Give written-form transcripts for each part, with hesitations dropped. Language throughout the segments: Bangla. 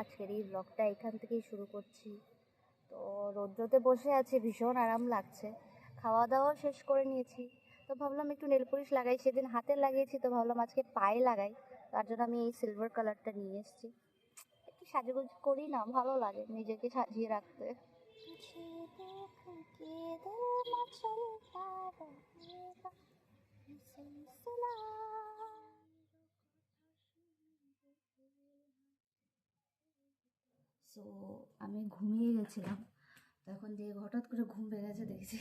আজকের এই ব্লগটা এখান থেকেই শুরু করছি। তো রৌদ্রতে বসে আছি, ভীষণ আরাম লাগছে। খাওয়া দাওয়া শেষ করে নিয়েছি, তো ভাবলাম একটু নেল পলিশ লাগাই। সেদিন হাতে লাগিয়েছি, তো ভাবলাম আজকে পায়ে লাগাই। তার জন্য আমি এই সিলভার কালারটা নিয়ে এসেছি। একটু সাজুগুজ করি না, ভালো লাগে নিজেকে সাজিয়ে রাখতে। সো আমি ঘুমিয়ে গেছিলাম, তো এখন দিয়ে হঠাৎ করে ঘুম ভেঙেছে, দেখছি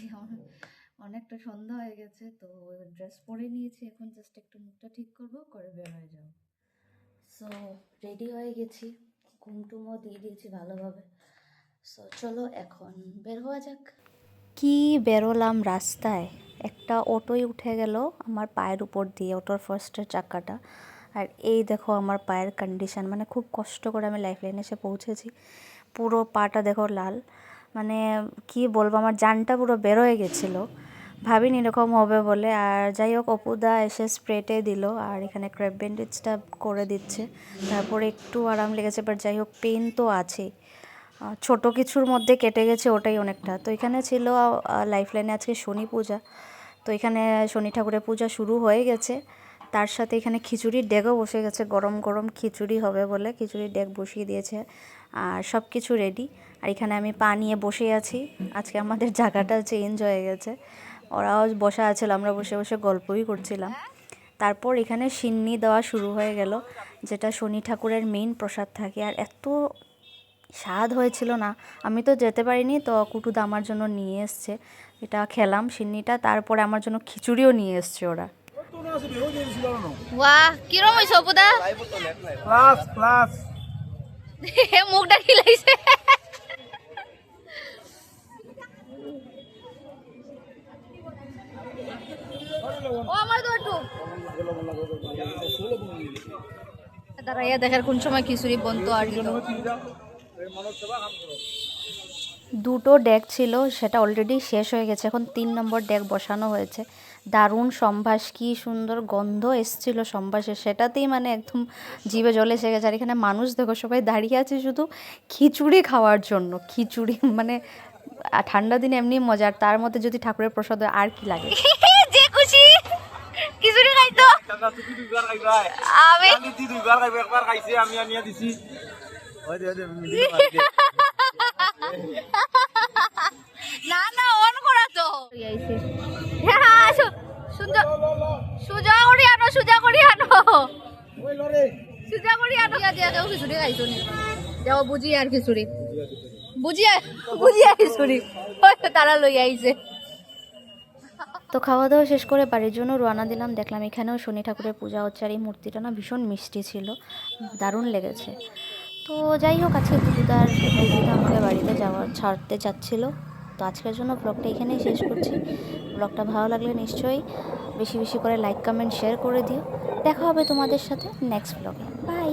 অনেকটা সন্ধ্যা হয়ে গেছে। তো ড্রেস পরে নিয়েছি, এখন জাস্ট একটু মুখটা ঠিক করবো, করে বের হয়ে যাবো। সো রেডি হয়ে গেছি, ঘুমটুমও দিয়ে দিয়েছি ভালোভাবে। সো চলো এখন বের হওয়া যাক। কি বেরোলাম রাস্তায়, একটা অটোই উঠে গেল আমার পায়ের উপর দিয়ে, অটোর ফার্স্টের চাকাটা। আর এই দেখো আমার পায়ের কন্ডিশন, মানে খুব কষ্ট করে আমি লাইফ লাইনে এসে পৌঁছেছি। পুরো পাটা দেখো লাল, মানে কি বলবো, আমার জানটা পুরো বের হয়ে গেছিলো। ভাবিনি এরকম হবে বলে। আর যাই হোক, অপুদা এসে স্প্রেটে দিল, আর এখানে ক্র্যাপ ব্যান্ডেজটা করে দিচ্ছে। তারপরে একটু আরাম লেগেছে, বাট যাই হোক পেন তো আছেই। ছোট কিছুর মধ্যে কেটে গেছে, ওটাই অনেকটা। তো এখানে ছিল লাইফ লাইনে আজকে শনি পূজা, তো এখানে শনি ঠাকুরের পূজা শুরু হয়ে গেছে। তার সাথে এখানে খিচুড়ির ডেকও বসে গেছে, গরম গরম খিচুড়ি হবে বলে খিচুড়ির ডেক বসিয়ে দিয়েছে। আর সব কিছু রেডি। আর এখানে আমি পা নিয়ে বসে আছি। আজকে আমাদের জায়গাটা চেঞ্জ হয়ে গেছে, ওরাও বসা আছিল, আমরা বসে বসে গল্পই করছিলাম। তারপর এখানে সিন্নি দেওয়া শুরু হয়ে গেল, যেটা শনি ঠাকুরের মেইন প্রসাদ থাকে। আর এত স্বাদ হয়েছিল না, আমি তো যেতে পারিনি, তো কুটুদা আমার জন্য নিয়ে এসছে, এটা খেলাম সিন্নিটা। তারপরে আমার জন্য খিচুড়িও নিয়ে এসছে ওরা। বাহ, কিরম হইছে অপুদা? ক্লাস ক্লাস মুখটা খিলাইছে। ও আমার তো একটু দাঁড়াইয়া দেখার কোন সময় খিচুড়ি বনতো আর দিত। দুটো ডেক ছিল, সেটা অলরেডি শেষ হয়ে গেছে, এখন 3 নম্বর ডেক বসানো হয়েছে। দারুণ সম্ভাস, কি সুন্দর গন্ধ এসছিল সম্ভাসের, সেটাতেই মানে একদম জিভে জল এসে গেছে। আর এখানে মানুষ দেখো, সবাই দাঁড়িয়ে আছে শুধু খিচুড়ি খাওয়ার জন্য। খিচুড়ি মানে ঠান্ডা দিনে এমনি মজার, তার মধ্যে যদি ঠাকুরের প্রসাদ হয় আর কি লাগে। যে খুশি খিচুড়ি খাইতো। আমি একবার খাইছে, আমি আনিয়া দিছি। না না অন করা তো সুজা করি আনো, সুজা করি আনো, সুজা করি আনো। দিয়া কেউ খিচুড়ি খাইছো নি? যাও বুঝি আর খিচুড়ি, বুঝিয়া বুঝিয়া খিচুড়ি তারা লই আইছে। তো খাওয়া দাওয়া শেষ করে বাড়ির জন্য রওনা দিলাম। দেখলাম এখানেও শনি ঠাকুরের পূজা হচ্ছে, আর এই মূর্তিটা না ভীষণ মিষ্টি ছিল, দারুণ লেগেছে। তো যাই হোক, আজকে দিদিদার আমাকে বাড়িতে ছাড়তে যাচ্ছিল। তো আজকের জন্য ব্লগটা এখানেই শেষ করছি। ব্লগটা ভালো লাগলে নিশ্চয়ই বেশি বেশি করে লাইক কমেন্ট শেয়ার করে দিও। দেখা হবে তোমাদের সাথে নেক্সট ব্লগে। বাই।